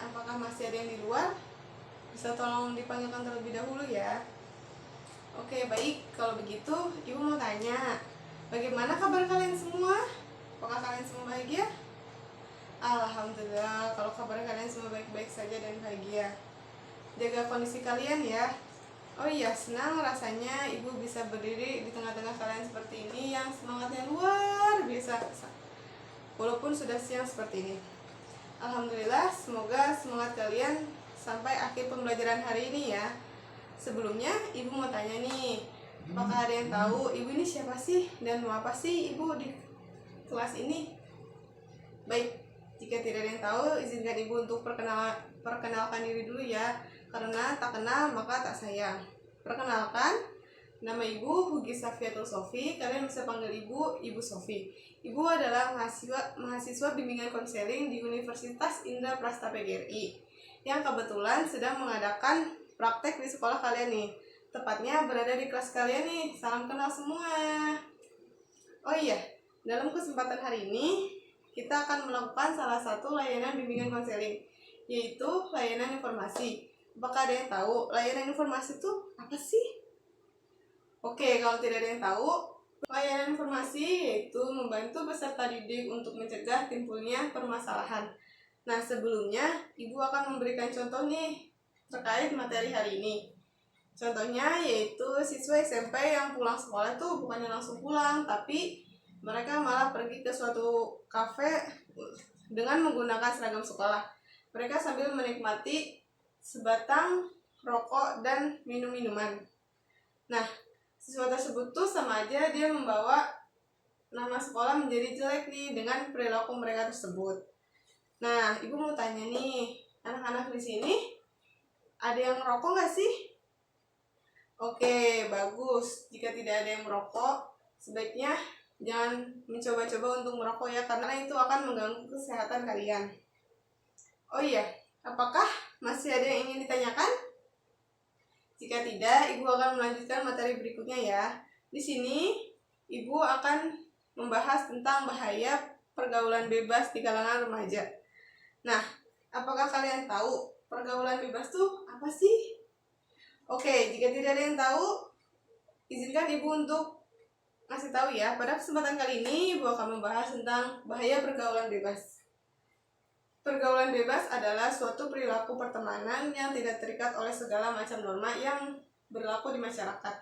apakah masih ada yang di luar? Bisa tolong dipanggilkan terlebih dahulu ya. Oke, baik. Kalau begitu, Ibu mau tanya, bagaimana kabar kalian semua? Apakah kalian semua bahagia? Alhamdulillah, kalau kabar kalian semua baik-baik saja dan bahagia. Jaga kondisi kalian ya. Oh iya, senang rasanya Ibu bisa berdiri di tengah-tengah kalian seperti ini yang semangatnya luar biasa, walaupun sudah siang seperti ini. Alhamdulillah, semoga semangat kalian sampai akhir pembelajaran hari ini ya. Sebelumnya, Ibu mau tanya nih, apakah ada yang tahu Ibu ini siapa sih dan mau apa sih Ibu di kelas ini? Baik, jika tidak ada yang tahu, izinkan Ibu untuk perkenalkan diri dulu ya. Karena tak kenal maka tak sayang. Perkenalkan, nama Ibu Hugi Safiatul Sofi. Kalian bisa panggil Ibu Sofi. Ibu adalah mahasiswa bimbingan konseling di Universitas Indra Prasta PGRI yang kebetulan sedang mengadakan praktek di sekolah kalian nih. Tepatnya berada di kelas kalian nih. Salam kenal semua. Oh iya, dalam kesempatan hari ini kita akan melakukan salah satu layanan bimbingan konseling, yaitu layanan informasi. Apakah ada yang tahu layanan informasi itu apa sih? Oke, kalau tidak ada yang tahu, layanan informasi yaitu membantu peserta didik untuk mencegah timbulnya permasalahan. Nah, sebelumnya Ibu akan memberikan contoh nih terkait materi hari ini. Contohnya yaitu siswa SMP yang pulang sekolah tuh bukannya langsung pulang, tapi mereka malah pergi ke suatu kafe dengan menggunakan seragam sekolah. Mereka sambil menikmati sebatang rokok dan minum-minuman. Nah, siswa tersebut tuh sama aja dia membawa nama sekolah menjadi jelek nih dengan perilaku mereka tersebut. Nah, Ibu mau tanya nih, anak-anak di sini ada yang merokok nggak sih? Oke, bagus. Jika tidak ada yang merokok, sebaiknya jangan mencoba-coba untuk merokok ya, karena itu akan mengganggu kesehatan kalian. Oh iya, apakah masih ada yang ingin ditanyakan? Jika tidak, Ibu akan melanjutkan materi berikutnya ya. Di sini, Ibu akan membahas tentang bahaya pergaulan bebas di kalangan remaja. Nah, apakah kalian tahu pergaulan bebas tuh apa sih? Oke, jika tidak ada yang tahu, izinkan Ibu untuk ngasih tahu ya. Pada kesempatan kali ini, Ibu akan membahas tentang bahaya pergaulan bebas. Pergaulan bebas adalah suatu perilaku pertemanan yang tidak terikat oleh segala macam norma yang berlaku di masyarakat.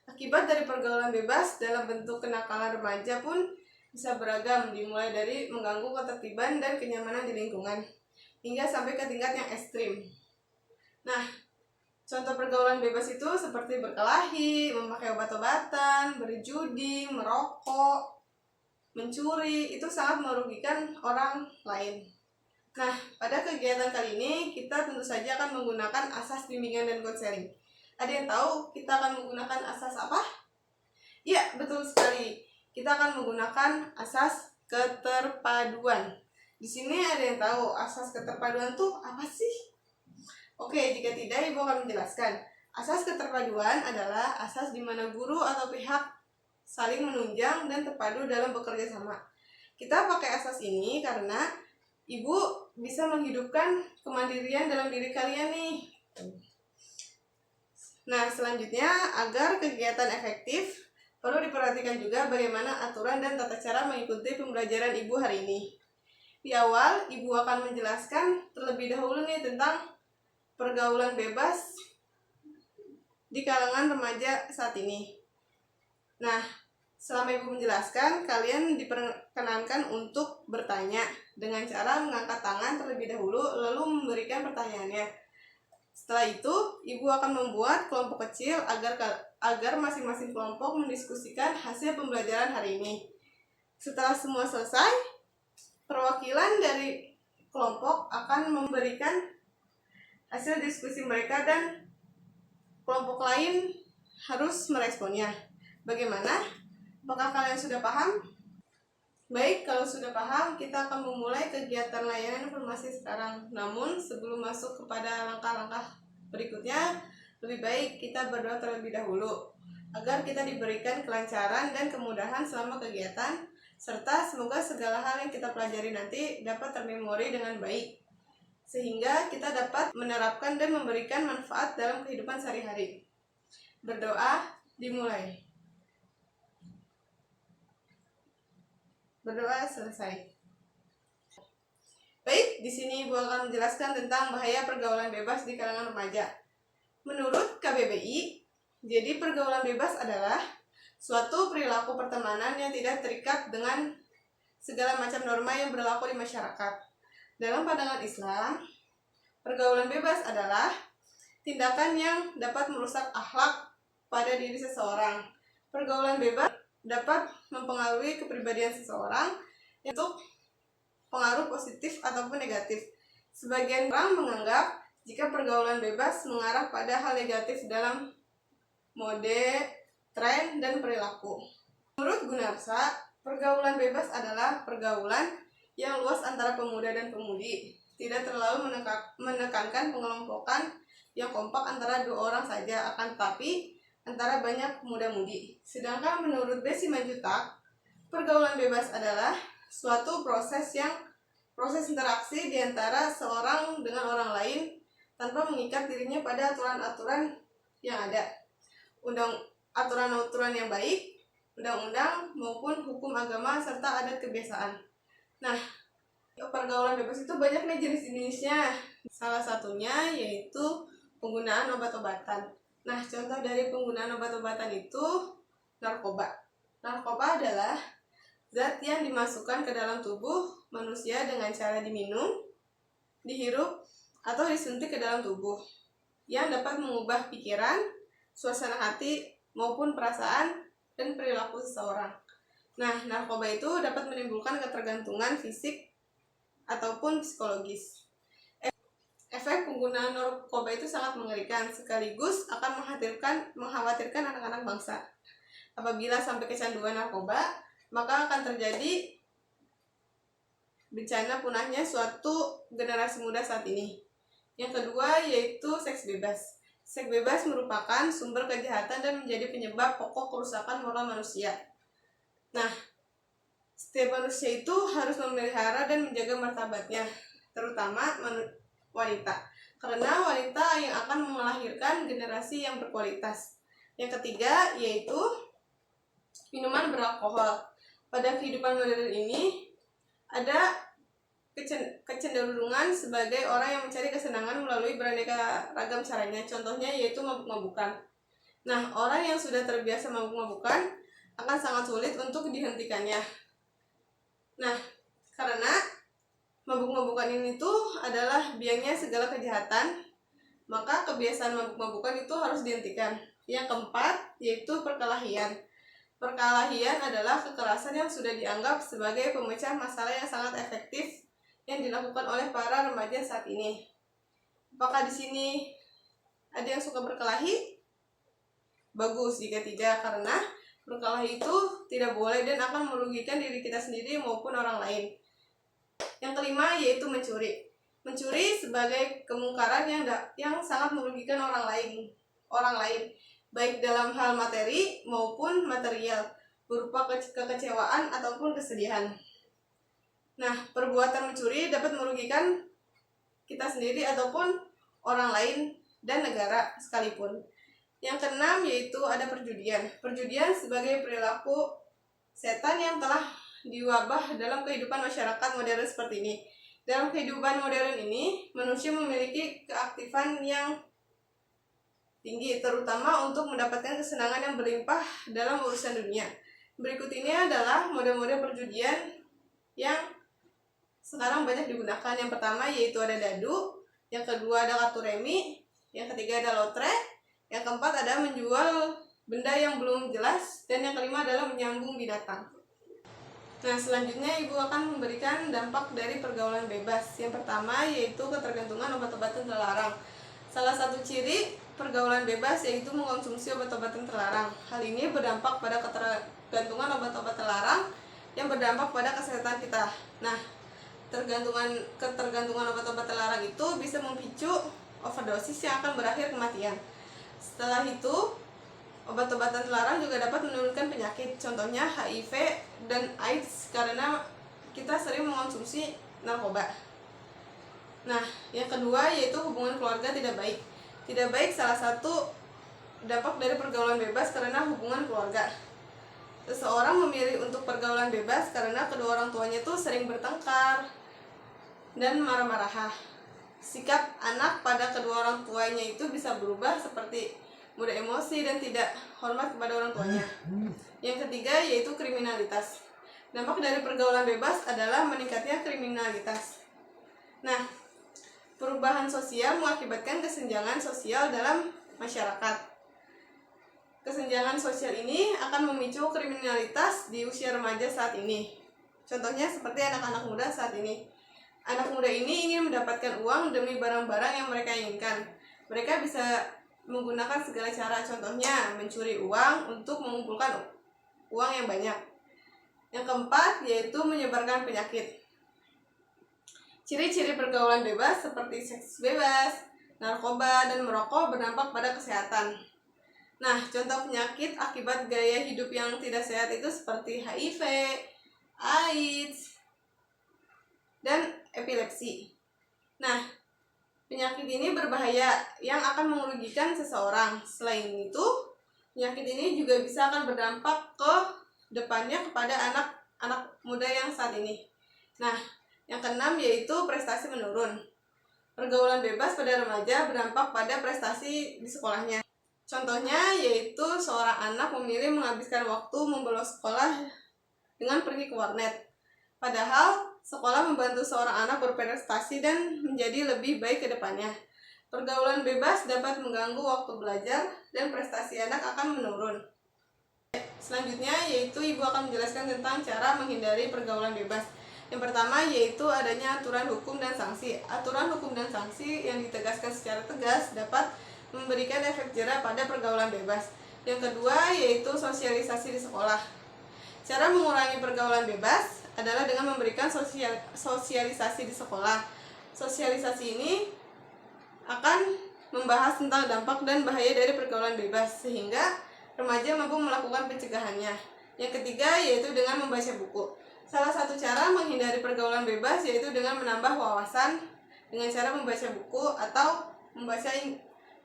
Akibat dari pergaulan bebas dalam bentuk kenakalan remaja pun bisa beragam, dimulai dari mengganggu ketertiban dan kenyamanan di lingkungan, hingga sampai ke tingkat yang ekstrim. Nah, contoh pergaulan bebas itu seperti berkelahi, memakai obat-obatan, berjudi, merokok, mencuri, itu sangat merugikan orang lain. Nah, pada kegiatan kali ini kita tentu saja akan menggunakan asas bimbingan dan konseling. Ada yang tahu kita akan menggunakan asas apa? Ya, betul sekali. Kita akan menggunakan asas keterpaduan. Di sini ada yang tahu asas keterpaduan itu apa sih? Oke, jika tidak, Ibu akan menjelaskan. Asas keterpaduan adalah asas di mana guru atau pihak saling menunjang dan terpadu dalam bekerja sama. Kita pakai asas ini karena Ibu bisa menghidupkan kemandirian dalam diri kalian nih. Nah, selanjutnya, agar kegiatan efektif, perlu diperhatikan juga bagaimana aturan dan tata cara mengikuti pembelajaran Ibu hari ini. Di awal, Ibu akan menjelaskan terlebih dahulu nih tentang pergaulan bebas di kalangan remaja saat ini. Nah, selama Ibu menjelaskan, kalian diperkenankan untuk bertanya dengan cara mengangkat tangan terlebih dahulu, lalu memberikan pertanyaannya. Setelah itu, Ibu akan membuat kelompok kecil agar masing-masing kelompok mendiskusikan hasil pembelajaran hari ini. Setelah semua selesai, perwakilan dari kelompok akan memberikan hasil diskusi mereka dan kelompok lain harus meresponnya. Bagaimana? Apakah kalian sudah paham? Baik, kalau sudah paham, kita akan memulai kegiatan layanan informasi sekarang. Namun, sebelum masuk kepada langkah-langkah berikutnya, lebih baik kita berdoa terlebih dahulu, agar kita diberikan kelancaran dan kemudahan selama kegiatan, serta semoga segala hal yang kita pelajari nanti dapat termemori dengan baik. sehingga kita dapat menerapkan dan memberikan manfaat dalam kehidupan sehari-hari. Berdoa dimulai. Berdoa selesai. Baik, di sini Ibu akan menjelaskan tentang bahaya pergaulan bebas di kalangan remaja. Menurut KBBI, jadi pergaulan bebas adalah suatu perilaku pertemanan yang tidak terikat dengan segala macam norma yang berlaku di masyarakat. Dalam pandangan Islam, pergaulan bebas adalah tindakan yang dapat merusak akhlak pada diri seseorang. Pergaulan bebas dapat mempengaruhi kepribadian seseorang untuk pengaruh positif ataupun negatif. Sebagian orang menganggap jika pergaulan bebas mengarah pada hal negatif dalam mode, tren, dan perilaku. Menurut Gunarsa, pergaulan bebas adalah pergaulan yang luas antara pemuda dan pemudi, tidak terlalu menekankan pengelompokan yang kompak antara dua orang saja, akan tetapi antara banyak pemuda-mudi. Sedangkan menurut Desi Manjutak, pergaulan bebas adalah suatu proses interaksi di antara seorang dengan orang lain tanpa mengikat dirinya pada aturan-aturan yang ada, aturan-aturan yang baik, undang-undang maupun hukum agama serta adat kebiasaan. Nah, pergaulan bebas itu banyak nih jenis-jenisnya. Salah satunya yaitu penggunaan obat-obatan. Nah, contoh dari penggunaan obat-obatan itu narkoba. Narkoba adalah zat yang dimasukkan ke dalam tubuh manusia dengan cara diminum, dihirup, atau disuntik ke dalam tubuh, yang dapat mengubah pikiran, suasana hati, maupun perasaan dan perilaku seseorang. Nah, narkoba itu dapat menimbulkan ketergantungan fisik ataupun psikologis. Efek penggunaan narkoba itu sangat mengerikan, sekaligus akan mengkhawatirkan anak-anak bangsa. Apabila sampai kecanduan narkoba, maka akan terjadi bencana punahnya suatu generasi muda saat ini. Yang kedua yaitu seks bebas. Seks bebas merupakan sumber kejahatan dan menjadi penyebab pokok kerusakan moral manusia. Nah, setiap manusia itu harus memelihara dan menjaga martabatnya, terutama wanita, karena wanita yang akan melahirkan generasi yang berkualitas. Yang ketiga yaitu minuman beralkohol. Pada kehidupan modern ini ada kecenderungan sebagai orang yang mencari kesenangan melalui beraneka ragam caranya. Contohnya yaitu mabuk-mabukan. Nah, orang yang sudah terbiasa mabuk-mabukan akan sangat sulit untuk dihentikannya. Nah, karena mabuk-mabukan ini tuh adalah biangnya segala kejahatan, maka kebiasaan mabuk-mabukan itu harus dihentikan. Yang keempat yaitu perkelahian. Perkelahian adalah kekerasan yang sudah dianggap sebagai pemecah masalah yang sangat efektif yang dilakukan oleh para remaja saat ini. Apakah di sini ada yang suka berkelahi? Bagus jika tidak, karena berkelahi itu tidak boleh dan akan merugikan diri kita sendiri maupun orang lain. Yang kelima yaitu mencuri. Mencuri sebagai kemungkaran yang sangat merugikan orang lain, baik dalam hal materi maupun material, berupa kekecewaan ataupun kesedihan. Nah, perbuatan mencuri dapat merugikan kita sendiri ataupun orang lain dan negara sekalipun. Yang keenam yaitu ada perjudian. Perjudian sebagai perilaku setan yang telah diwabah dalam kehidupan masyarakat modern seperti ini. Dalam kehidupan modern ini, manusia memiliki keaktifan yang tinggi, terutama untuk mendapatkan kesenangan yang berlimpah dalam urusan dunia. Berikut ini adalah mode-mode perjudian yang sekarang banyak digunakan. Yang pertama yaitu ada dadu, yang kedua ada kartu remi, yang ketiga ada lotre, yang keempat ada menjual benda yang belum jelas, dan yang kelima adalah menyambung binatang. Nah, selanjutnya Ibu akan memberikan dampak dari pergaulan bebas. Yang pertama yaitu ketergantungan obat-obatan terlarang. Salah satu ciri pergaulan bebas yaitu mengkonsumsi obat-obatan terlarang. Hal ini berdampak pada ketergantungan obat-obat terlarang yang berdampak pada kesehatan kita. Nah, ketergantungan obat-obat terlarang itu bisa memicu overdosis yang akan berakhir kematian. Setelah itu, obat-obatan terlarang juga dapat menurunkan penyakit, contohnya HIV dan AIDS, karena kita sering mengonsumsi narkoba. Nah, yang kedua yaitu hubungan keluarga tidak baik. Tidak baik salah satu dampak dari pergaulan bebas karena hubungan keluarga. Seseorang memilih untuk pergaulan bebas karena kedua orang tuanya tuh sering bertengkar dan marah-marah. Sikap anak pada kedua orang tuanya itu bisa berubah seperti mudah emosi dan tidak hormat kepada orang tuanya. Yang ketiga yaitu kriminalitas. Dampak dari pergaulan bebas adalah meningkatnya kriminalitas. Nah, perubahan sosial mengakibatkan kesenjangan sosial dalam masyarakat. Kesenjangan sosial ini akan memicu kriminalitas di usia remaja saat ini. Contohnya seperti anak-anak muda saat ini. Anak muda ini ingin mendapatkan uang demi barang-barang yang mereka inginkan. Mereka bisa menggunakan segala cara, contohnya mencuri uang untuk mengumpulkan uang yang banyak. Yang keempat yaitu menyebarkan penyakit. Ciri-ciri pergaulan bebas seperti seks bebas, narkoba, dan merokok berdampak pada kesehatan. Nah, contoh penyakit akibat gaya hidup yang tidak sehat itu seperti HIV, AIDS, dan epilepsi. Nah, penyakit ini berbahaya yang akan merugikan seseorang. Selain itu, penyakit ini juga bisa akan berdampak ke depannya kepada anak-anak muda yang saat ini. Nah, yang keenam yaitu prestasi menurun. Pergaulan bebas pada remaja berdampak pada prestasi di sekolahnya. Contohnya yaitu seorang anak memilih menghabiskan waktu membolos sekolah dengan pergi ke warnet. Padahal sekolah membantu seorang anak berprestasi dan menjadi lebih baik ke depannya. Pergaulan bebas dapat mengganggu waktu belajar dan prestasi anak akan menurun. Selanjutnya yaitu ibu akan menjelaskan tentang cara menghindari pergaulan bebas. Yang pertama yaitu adanya aturan hukum dan sanksi. Aturan hukum dan sanksi yang ditegaskan secara tegas dapat memberikan efek jera pada pergaulan bebas. Yang kedua yaitu sosialisasi di sekolah. Cara mengurangi pergaulan bebas adalah dengan memberikan sosialisasi di sekolah. Sosialisasi ini akan membahas tentang dampak dan bahaya dari pergaulan bebas sehingga remaja mampu melakukan pencegahannya. Yang ketiga yaitu dengan membaca buku. Salah satu cara menghindari pergaulan bebas yaitu dengan menambah wawasan dengan cara membaca buku atau membaca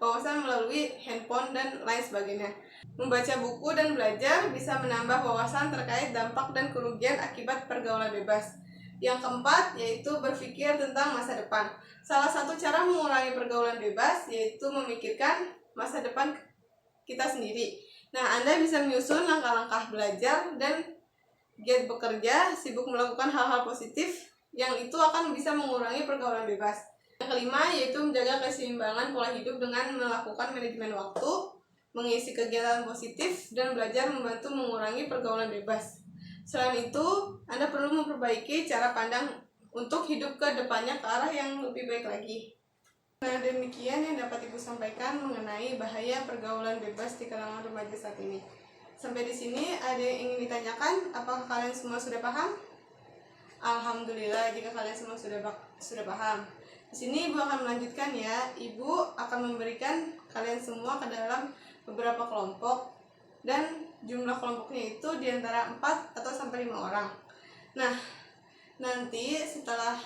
wawasan melalui handphone dan lain sebagainya. Membaca buku dan belajar bisa menambah wawasan terkait dampak dan kerugian akibat pergaulan bebas. Yang keempat yaitu berpikir tentang masa depan. Salah satu cara mengurangi pergaulan bebas yaitu memikirkan masa depan kita sendiri. Nah, Anda bisa menyusun langkah-langkah belajar dan giat bekerja, sibuk melakukan hal-hal positif yang itu akan bisa mengurangi pergaulan bebas. Yang kelima yaitu menjaga keseimbangan pola hidup dengan melakukan manajemen waktu, mengisi kegiatan positif, dan belajar membantu mengurangi pergaulan bebas. Selain itu, Anda perlu memperbaiki cara pandang untuk hidup ke depannya ke arah yang lebih baik lagi. Nah, demikian yang dapat Ibu sampaikan mengenai bahaya pergaulan bebas di kalangan remaja saat ini. Sampai di sini ada yang ingin ditanyakan? Apakah kalian semua sudah paham? Alhamdulillah jika kalian semua sudah paham. Di sini Ibu akan melanjutkan ya. Ibu akan memberikan kalian semua ke dalam beberapa kelompok dan jumlah kelompoknya itu diantara 4 atau sampai 5 orang. Nah, nanti setelah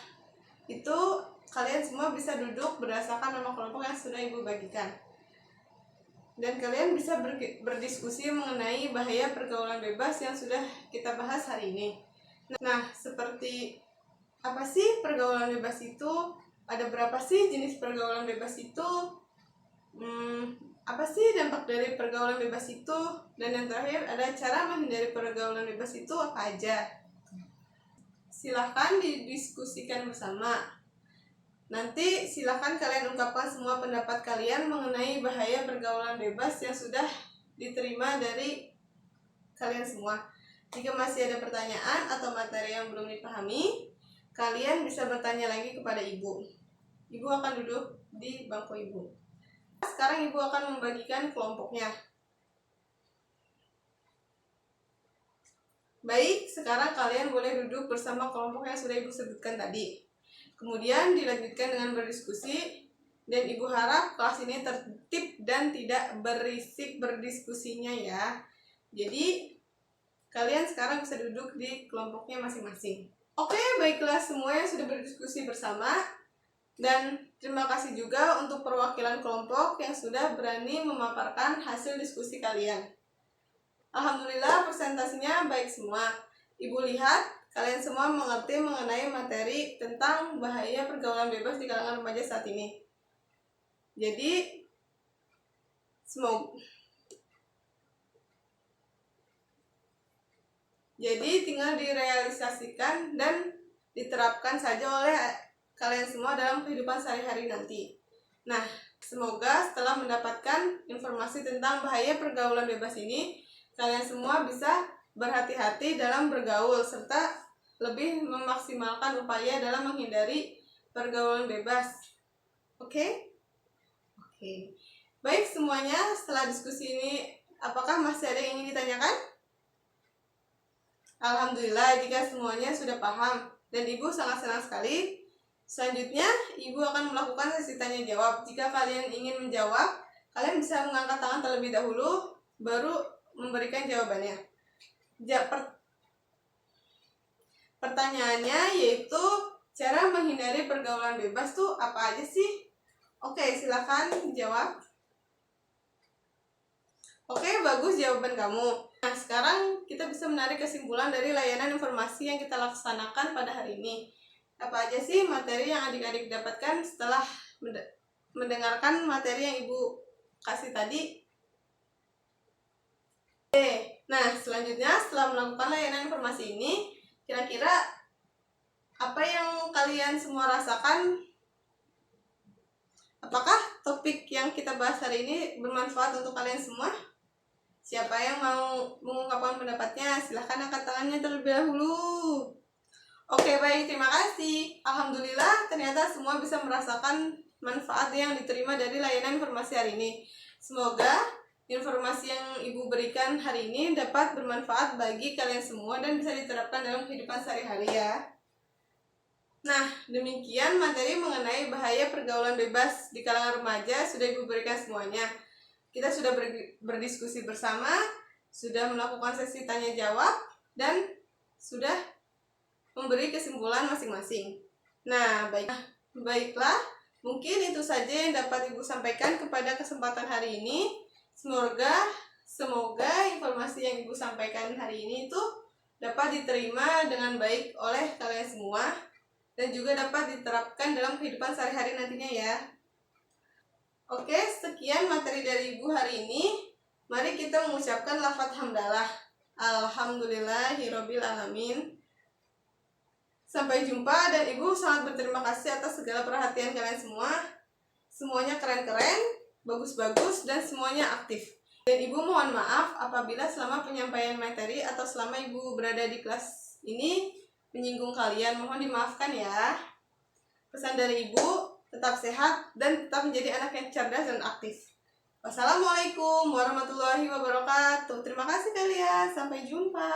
itu kalian semua bisa duduk berdasarkan nama kelompok yang sudah Ibu bagikan. Dan kalian bisa berdiskusi mengenai bahaya pergaulan bebas yang sudah kita bahas hari ini. Nah, seperti apa sih pergaulan bebas itu? Ada berapa sih jenis pergaulan bebas itu? Apa sih dampak dari pergaulan bebas itu? Dan yang terakhir ada cara menghindari pergaulan bebas itu apa aja? Silahkan didiskusikan bersama. Nanti silahkan kalian ungkapkan semua pendapat kalian mengenai bahaya pergaulan bebas yang sudah diterima dari kalian semua. Jika masih ada pertanyaan atau materi yang belum dipahami, kalian bisa bertanya lagi kepada Ibu. Ibu akan duduk di bangku Ibu. Sekarang Ibu akan membagikan kelompoknya. Baik, sekarang kalian boleh duduk bersama kelompok yang sudah Ibu sebutkan tadi. Kemudian dilanjutkan dengan berdiskusi, dan Ibu harap kelas ini tertib dan tidak berisik berdiskusinya ya. Jadi kalian sekarang bisa duduk di kelompoknya masing-masing. Oke, baiklah semua yang sudah berdiskusi bersama. Dan terima kasih juga untuk perwakilan kelompok yang sudah berani memaparkan hasil diskusi kalian. Alhamdulillah presentasinya baik semua. Ibu lihat kalian semua mengerti mengenai materi tentang bahaya pergaulan bebas di kalangan remaja saat ini. Jadi tinggal direalisasikan dan diterapkan saja oleh kalian semua dalam kehidupan sehari-hari nanti. Nah, semoga setelah mendapatkan informasi tentang bahaya pergaulan bebas ini, kalian semua bisa berhati-hati dalam bergaul serta lebih memaksimalkan upaya dalam menghindari pergaulan bebas. Oke? Oke. Baik semuanya, setelah diskusi ini apakah masih ada yang ingin ditanyakan? Alhamdulillah jika semuanya sudah paham dan Ibu sangat senang sekali. Selanjutnya, Ibu akan melakukan sesi tanya jawab. Jika kalian ingin menjawab, kalian bisa mengangkat tangan terlebih dahulu, baru memberikan jawabannya. Pertanyaannya yaitu, cara menghindari pergaulan bebas tuh apa aja sih? Oke, silakan jawab. Oke, bagus jawaban kamu. Nah, sekarang kita bisa menarik kesimpulan dari layanan informasi yang kita laksanakan pada hari ini. Apa aja sih materi yang adik-adik dapatkan setelah mendengarkan materi yang Ibu kasih tadi? Nah, selanjutnya setelah melakukan layanan informasi ini, kira-kira apa yang kalian semua rasakan? Apakah topik yang kita bahas hari ini bermanfaat untuk kalian semua? Siapa yang mau mengungkapkan pendapatnya? Silahkan angkat tangannya terlebih dahulu. Oke, baik, terima kasih. Alhamdulillah, ternyata semua bisa merasakan manfaat yang diterima dari layanan informasi hari ini. Semoga informasi yang Ibu berikan hari ini dapat bermanfaat bagi kalian semua dan bisa diterapkan dalam kehidupan sehari-hari ya. Nah, demikian materi mengenai bahaya pergaulan bebas di kalangan remaja sudah Ibu berikan semuanya. Kita sudah berdiskusi bersama, sudah melakukan sesi tanya jawab, dan sudah memberi kesimpulan masing-masing. Nah, baiklah, mungkin itu saja yang dapat Ibu sampaikan kepada kesempatan hari ini. Semoga informasi yang Ibu sampaikan hari ini itu dapat diterima dengan baik oleh kalian semua dan juga dapat diterapkan dalam kehidupan sehari-hari nantinya ya. Oke, sekian materi dari Ibu hari ini. Mari kita mengucapkan lafaz hamdalah. Alhamdulillahirabbil alamin. Sampai jumpa dan Ibu sangat berterima kasih atas segala perhatian kalian semua. Semuanya keren-keren, bagus-bagus, dan semuanya aktif. Dan Ibu mohon maaf apabila selama penyampaian materi atau selama Ibu berada di kelas ini menyinggung kalian. Mohon dimaafkan ya. Pesan dari Ibu, tetap sehat dan tetap menjadi anak yang cerdas dan aktif. Wassalamualaikum warahmatullahi wabarakatuh. Terima kasih kalian. Sampai jumpa.